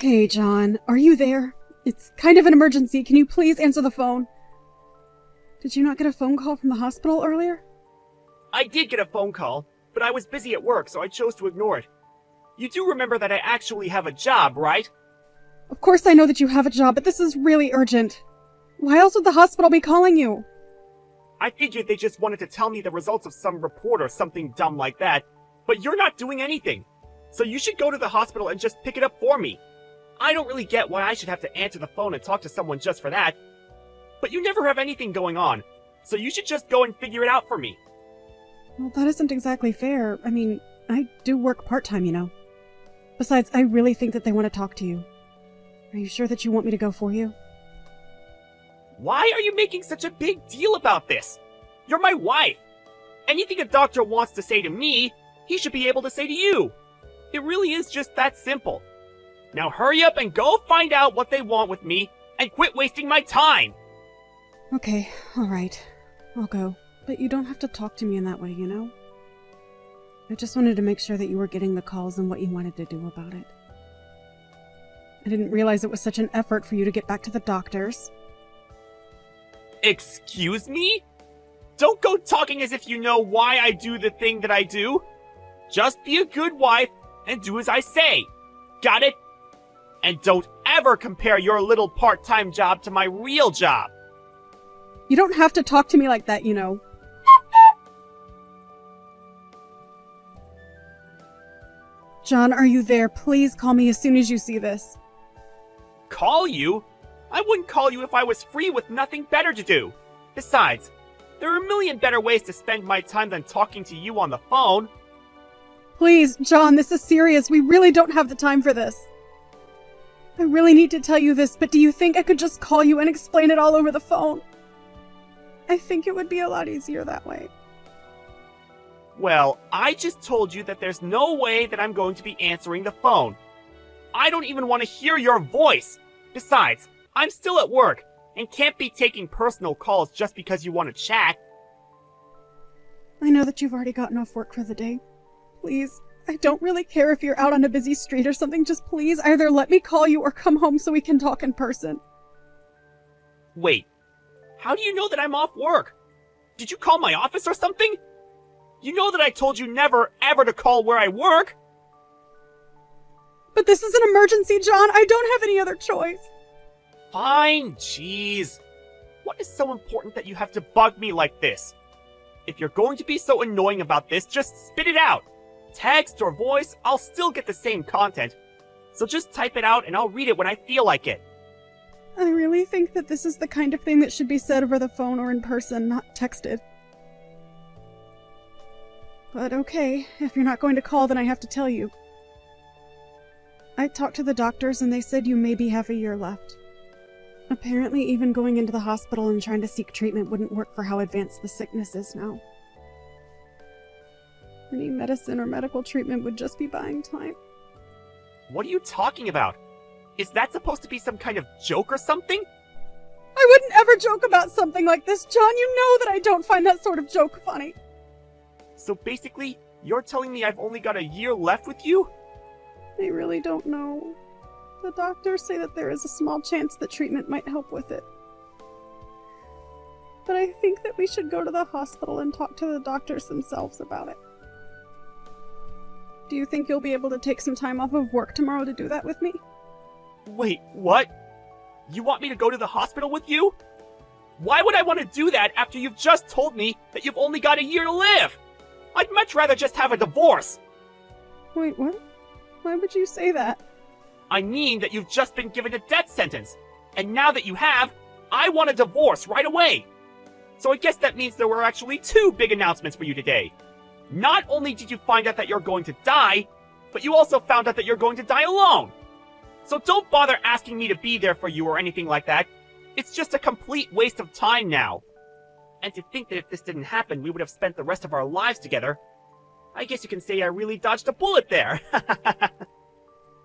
Hey, John, are you there? It's kind of an emergency. Can you please answer the phone? Did you not get a phone call from the hospital earlier? I did get a phone call, but I was busy at work, so I chose to ignore it. You do remember that I actually have a job, right? Of course I know that you have a job, but this is really urgent. Why else would the hospital be calling you? I figured they just wanted to tell me the results of some report or something dumb like that, but you're not doing anything. So you should go to the hospital and just pick it up for me. I don't really get why I should have to answer the phone and talk to someone just for that. But you never have anything going on, so you should just go and figure it out for me. Well, that isn't exactly fair. I mean, I do work part-time, you know. Besides, I really think that they want to talk to you. Are you sure that you want me to go for you? Why are you making such a big deal about this? You're my wife. Anything a doctor wants to say to me, he should be able to say to you. It really is just that simple. Now hurry up and go find out what they want with me and quit wasting my time. Okay, alright. I'll go. But you don't have to talk to me in that way, you know? I just wanted to make sure that you were getting the calls and what you wanted to do about it. I didn't realize it was such an effort for you to get back to the doctors. Excuse me? Don't go talking as if you know why I do the thing that I do. Just be a good wife and do as I say. Got it? And don't ever compare your little part-time job to my real job. You don't have to talk to me like that, you know. John, are you there? Please call me as soon as you see this. Call you? I wouldn't call you if I was free with nothing better to do. Besides, there are a million better ways to spend my time than talking to you on the phone. Please, John, this is serious. We really don't have the time for this. I really need to tell you this, but do you think I could just call you and explain it all over the phone? I think it would be a lot easier that way. Well, I just told you that there's no way that I'm going to be answering the phone. I don't even want to hear your voice. Besides, I'm still at work and can't be taking personal calls just because you want to chat. I know that you've already gotten off work for the day. Please, I don't really care if you're out on a busy street or something. Just please either let me call you or come home so we can talk in person. Wait, how do you know that I'm off work? Did you call my office or something? You know that I told you never, ever to call where I work. But this is an emergency, John. I don't have any other choice. Fine, jeez. What is so important that you have to bug me like this? If you're going to be so annoying about this, just spit it out. Text or voice, I'll still get the same content. So just type it out and I'll read it when I feel like it. I really think that this is the kind of thing that should be said over the phone or in person, not texted. But okay, if you're not going to call, then I have to tell you. I talked to the doctors and they said you maybe have a year left. Apparently even going into the hospital and trying to seek treatment wouldn't work for how advanced the sickness is now. Any medicine or medical treatment would just be buying time. What are you talking about? Is that supposed to be some kind of joke or something? I wouldn't ever joke about something like this, John. You know that I don't find that sort of joke funny. So basically, you're telling me I've only got a year left with you? I really don't know. The doctors say that there is a small chance that treatment might help with it. But I think that we should go to the hospital and talk to the doctors themselves about it. Do you think you'll be able to take some time off of work tomorrow to do that with me? Wait, what? You want me to go to the hospital with you? Why would I want to do that after you've just told me that you've only got a year to live? I'd much rather just have a divorce. Wait, what? Why would you say that? I mean that you've just been given a death sentence. And now that you have, I want a divorce right away. So I guess that means there were actually two big announcements for you today. Not only did you find out that you're going to die, but you also found out that you're going to die alone. So don't bother asking me to be there for you or anything like that. It's just a complete waste of time now. And to think that if this didn't happen, we would have spent the rest of our lives together. I guess you can say I really dodged a bullet there.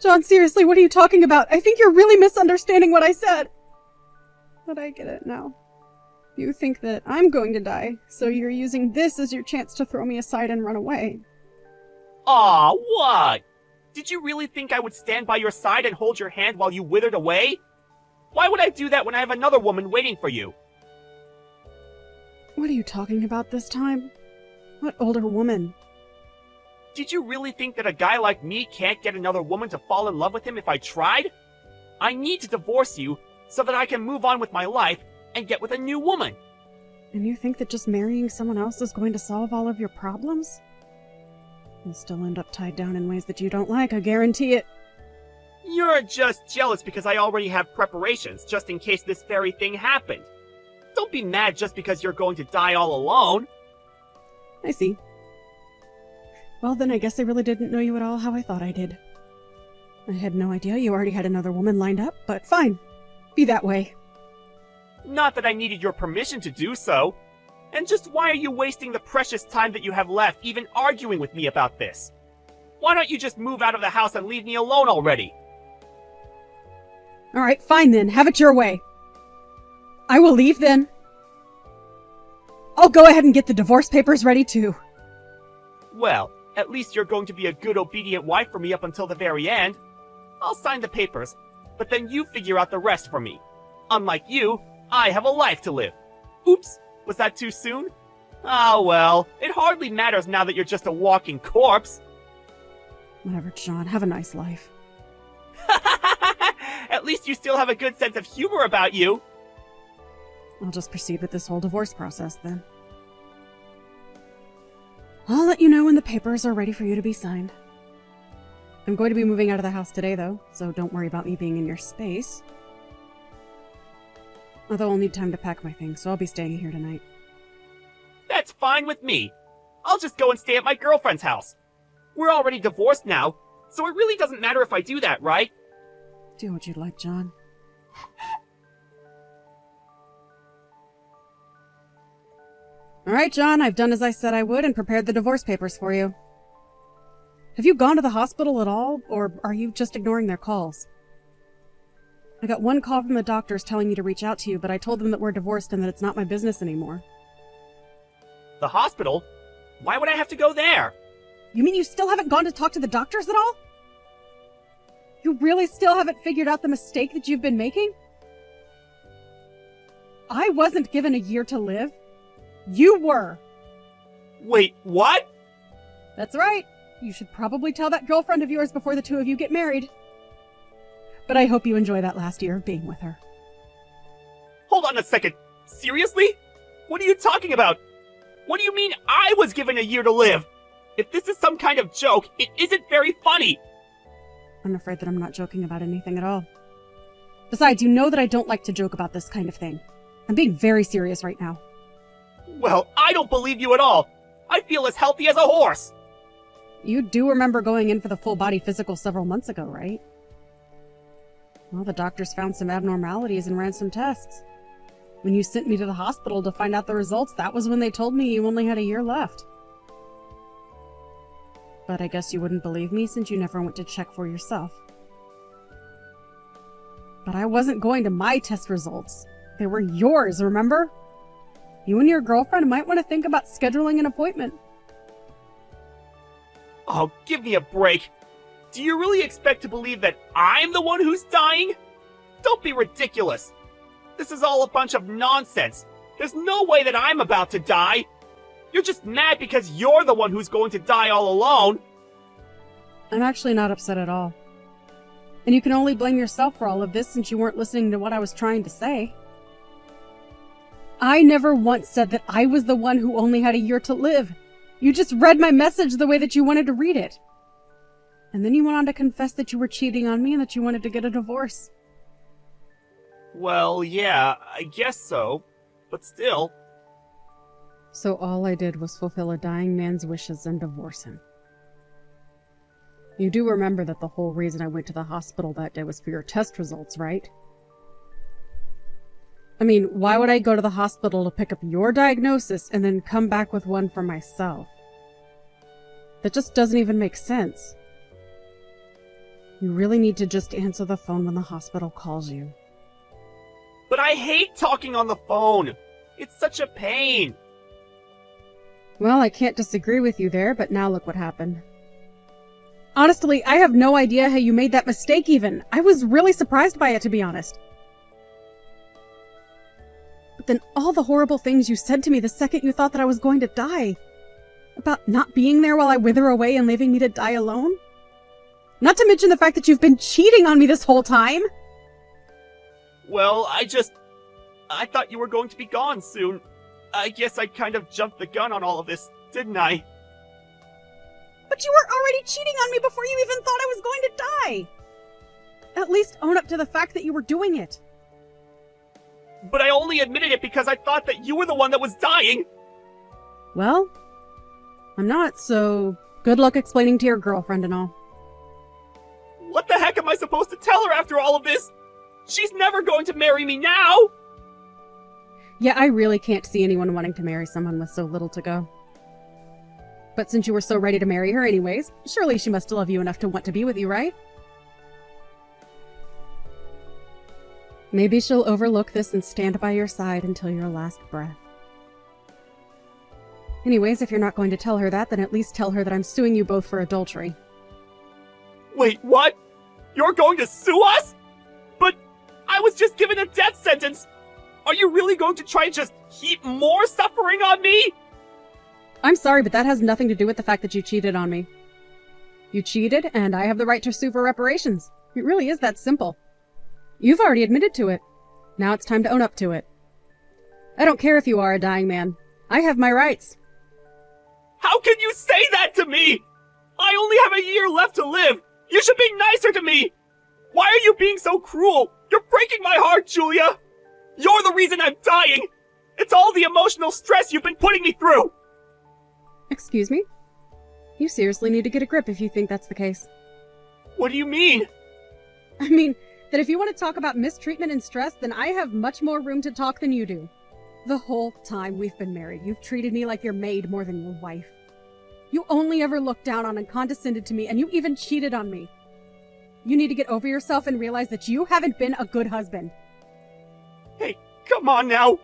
John, seriously, what are you talking about? I think you're really misunderstanding what I said. But I get it now. You think that I'm going to die, so you're using this as your chance to throw me aside and run away. Aw, what? Did you really think I would stand by your side and hold your hand while you withered away? Why would I do that when I have another woman waiting for you? What are you talking about this time? What older woman? Did you really think that a guy like me can't get another woman to fall in love with him if I tried? I need to divorce you so that I can move on with my life and get with a new woman. And you think that just marrying someone else is going to solve all of your problems? You'll still end up tied down in ways that you don't like, I guarantee it. You're just jealous because I already have preparations just in case this very thing happened. Don't be mad just because you're going to die all alone. I see. Well, then I guess I really didn't know you at all how I thought I did. I had no idea you already had another woman lined up, but fine. Be that way. Not that I needed your permission to do so. And just why are you wasting the precious time that you have left even arguing with me about this? Why don't you just move out of the house and leave me alone already? Alright, fine then. Have it your way. I will leave then. I'll go ahead and get the divorce papers ready too. Well, at least you're going to be a good obedient wife for me up until the very end. I'll sign the papers, but then you figure out the rest for me. Unlike you, I have a life to live. Oops, was that too soon? Ah, well, it hardly matters now that you're just a walking corpse. Whatever, John. Have a nice life. At least you still have a good sense of humor about you. I'll just proceed with this whole divorce process then. I'll let you know when the papers are ready for you to be signed. I'm going to be moving out of the house today, though, so don't worry about me being in your space. Although I'll need time to pack my things, so I'll be staying here tonight. That's fine with me. I'll just go and stay at my girlfriend's house. We're already divorced now, so it really doesn't matter if I do that, right? Do what you'd like, John. Alright, John, I've done as I said I would and prepared the divorce papers for you. Have you gone to the hospital at all, or are you just ignoring their calls? I got one call from the doctors telling me to reach out to you, but I told them that we're divorced and that it's not my business anymore. The hospital? Why would I have to go there? You mean you still haven't gone to talk to the doctors at all? You really still haven't figured out the mistake that you've been making? I wasn't given a year to live. You were. Wait, what? That's right. You should probably tell that girlfriend of yours before the two of you get married. But I hope you enjoy that last year of being with her. Hold on a second. Seriously? What are you talking about? What do you mean I was given a year to live? If this is some kind of joke, it isn't very funny. I'm afraid that I'm not joking about anything at all. Besides, you know that I don't like to joke about this kind of thing. I'm being very serious right now. Well, I don't believe you at all. I feel as healthy as a horse. You do remember going in for the full-body physical several months ago, right? Well, the doctors found some abnormalities and ran some tests. When you sent me to the hospital to find out the results, that was when they told me you only had a year left. But I guess you wouldn't believe me since you never went to check for yourself. But I wasn't going to my test results. They were yours, remember? You and your girlfriend might want to think about scheduling an appointment. Oh, give me a break. Do you really expect to believe that I'm the one who's dying? Don't be ridiculous. This is all a bunch of nonsense. There's no way that I'm about to die. You're just mad because you're the one who's going to die all alone. I'm actually not upset at all. And you can only blame yourself for all of this since you weren't listening to what I was trying to say. I never once said that I was the one who only had a year to live. You just read my message the way that you wanted to read it. And then you went on to confess that you were cheating on me and that you wanted to get a divorce. Well, yeah, I guess so. But still. So all I did was fulfill a dying man's wishes and divorce him. You do remember that the whole reason I went to the hospital that day was for your test results, right? I mean, why would I go to the hospital to pick up your diagnosis and then come back with one for myself? That just doesn't even make sense. You really need to just answer the phone when the hospital calls you. But I hate talking on the phone. It's such a pain. Well, I can't disagree with you there, but now look what happened. Honestly, I have no idea how you made that mistake even. I was really surprised by it, to be honest. But then all the horrible things you said to me the second you thought that I was going to die. About not being there while I wither away and leaving me to die alone. Not to mention the fact that you've been cheating on me this whole time. Well, I thought you were going to be gone soon. I guess I kind of jumped the gun on all of this, didn't I? But you were already cheating on me before you even thought I was going to die! At least own up to the fact that you were doing it. But I only admitted it because I thought that you were the one that was dying! Well, I'm not, so good luck explaining to your girlfriend and all. What the heck am I supposed to tell her after all of this? She's never going to marry me now! Yeah, I really can't see anyone wanting to marry someone with so little to go. But since you were so ready to marry her anyways, surely she must love you enough to want to be with you, right? Maybe she'll overlook this and stand by your side until your last breath. Anyways, if you're not going to tell her that, then at least tell her that I'm suing you both for adultery. Wait, what? You're going to sue us? But I was just given a death sentence! Are you really going to try and just heap more suffering on me? I'm sorry, but that has nothing to do with the fact that you cheated on me. You cheated, and I have the right to sue for reparations. It really is that simple. You've already admitted to it. Now it's time to own up to it. I don't care if you are a dying man. I have my rights. How can you say that to me? I only have a year left to live. You should be nicer to me. Why are you being so cruel? You're breaking my heart, Julia. You're the reason I'm dying. It's all the emotional stress you've been putting me through. Excuse me? You seriously need to get a grip if you think that's the case. What do you mean? I mean, that if you want to talk about mistreatment and stress, then I have much more room to talk than you do. The whole time we've been married, you've treated me like your maid more than your wife. You only ever looked down on and condescended to me, and you even cheated on me. You need to get over yourself and realize that you haven't been a good husband. Hey, come on now.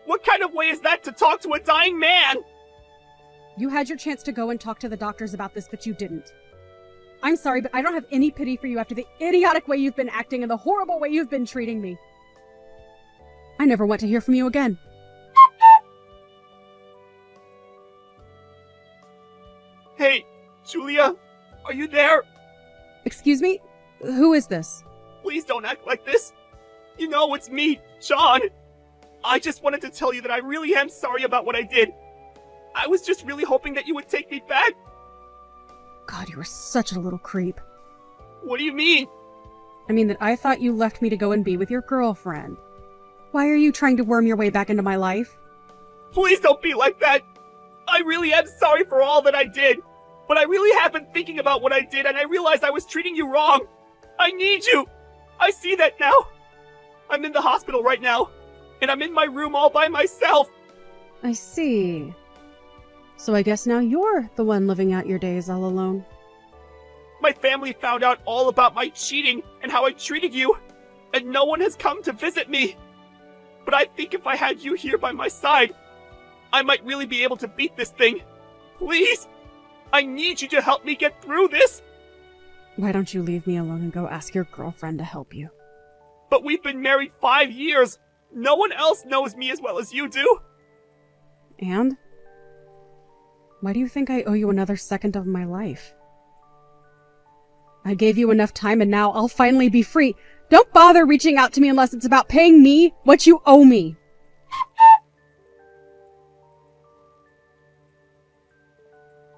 What kind of way is that to talk to a dying man? You had your chance to go and talk to the doctors about this, but you didn't. I'm sorry, but I don't have any pity for you after the idiotic way you've been acting and the horrible way you've been treating me. I never want to hear from you again. Hey, Julia, are you there? Excuse me? Who is this? Please don't act like this. You know, it's me, John. I just wanted to tell you that I really am sorry about what I did. I was just really hoping that you would take me back. God, you were such a little creep. What do you mean? I mean that I thought you left me to go and be with your girlfriend. Why are you trying to worm your way back into my life? Please don't be like that. I really am sorry for all that I did. But I really have been thinking about what I did, and I realized I was treating you wrong. I need you. I see that now. I'm in the hospital right now, and I'm in my room all by myself. I see. So I guess now you're the one living out your days all alone. My family found out all about my cheating and how I treated you, and no one has come to visit me. But I think if I had you here by my side, I might really be able to beat this thing. Please, I need you to help me get through this. Why don't you leave me alone and go ask your girlfriend to help you? But we've been married 5 years. No one else knows me as well as you do. And? Why do you think I owe you another second of my life? I gave you enough time and now I'll finally be free. Don't bother reaching out to me unless it's about paying me what you owe me.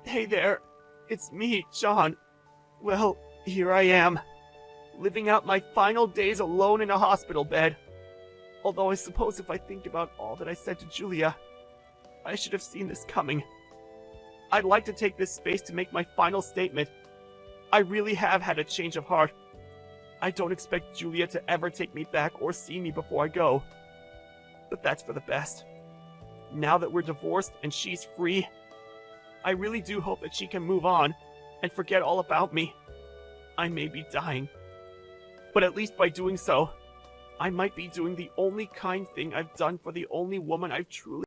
Hey there, it's me, John. Well, here I am, living out my final days alone in a hospital bed. Although I suppose if I think about all that I said to Julia, I should have seen this coming. I'd like to take this space to make my final statement. I really have had a change of heart. I don't expect Julia to ever take me back or see me before I go. But that's for the best. Now that we're divorced and she's free, I really do hope that she can move on and forget all about me. I may be dying, but at least by doing so, I might be doing the only kind thing I've done for the only woman I've truly